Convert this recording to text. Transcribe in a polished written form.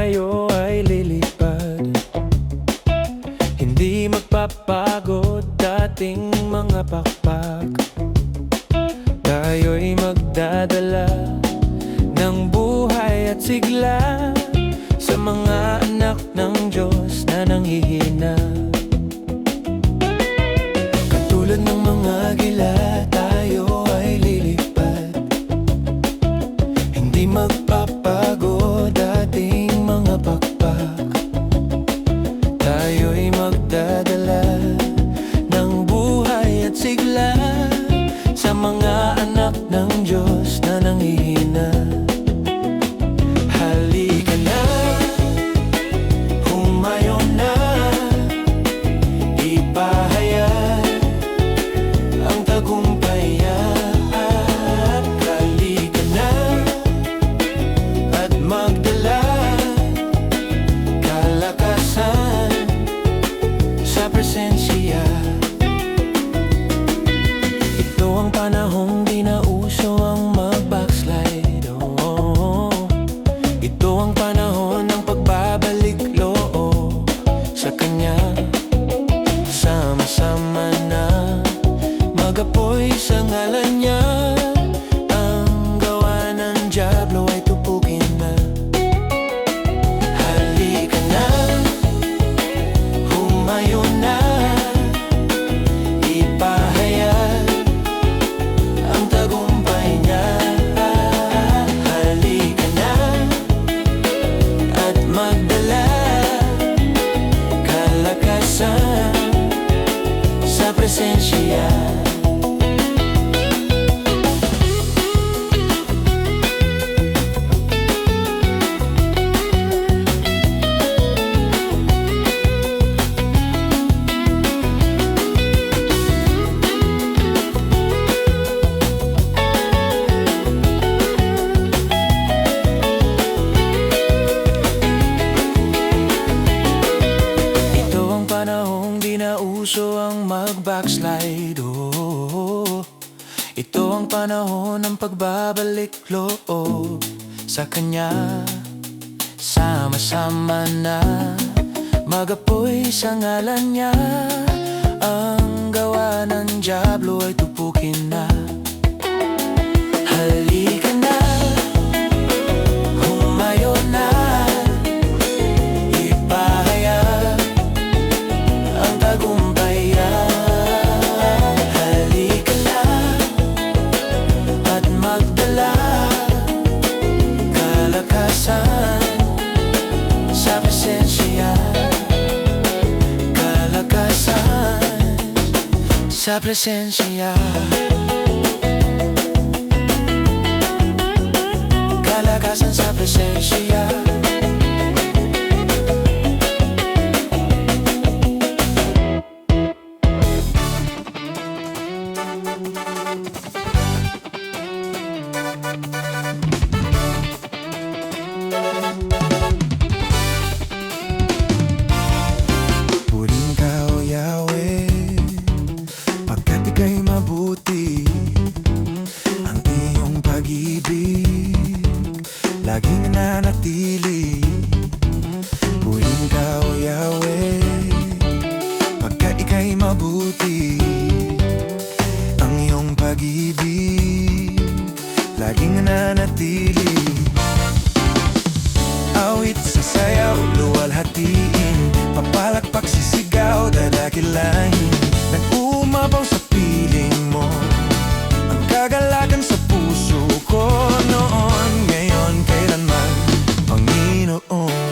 tayo ay lilipad. Hindi magpapagod dating mga pakpak. Tayo'y magdadala ng buhay at sigla sa mga anak ng Diyos na nanghihina. Katulad ng mga gila, tayo ay lilipad. Hindi magpapagod dating mga pakpak. Tayo'y magdadala ng buhay at sigla sa mga anak ng Diyos na nanghihina. Halika na, humayo na, ipahayag ang tagumpayan. Halika na at magdala kalakasan sa presensya. Ito ang panahong di na uso ang mag-backslide. Ito ang panahon ng pagbabalik loob sa Kanya. Sama-sama na mag-apoy sa ngalan Niya. Ang gawa ng dyablo ay tupukin na. Halika na, humayo na, ipahayag ang tagumpay Niya. Halika na at magdala kalakasan sa presensya. Panahong di na uso ang mag-backslide. Ito ang panahon ng pagbabalik loob sa Kanya. Sama-sama na mag-apoy sa ngalan Niya. Ang gawa ng dyablo ay tupukin na. Halika na, humayo na, ipahayag ang tagumpayan. Halika na at magdala kalakasan sa presensya. Kalakasan sa presensya. Kalakasan sa presensya. Purihin ka, O Yahweh, pagkat ika'y mabuti. Ang iyong pag-ibig laging nananatili. Purihin ka, O Yahweh, pagkat ika'y mabuti. Ang iyong pag-ibig laging nananatili. Awit, sasayaw, luwalhatiin, papalakpak, sisigaw, dadakilahin. Nag-umapaw sa piling mo ang kagalakan sa puso ko noon, ngayon, kailanman, Panginoon.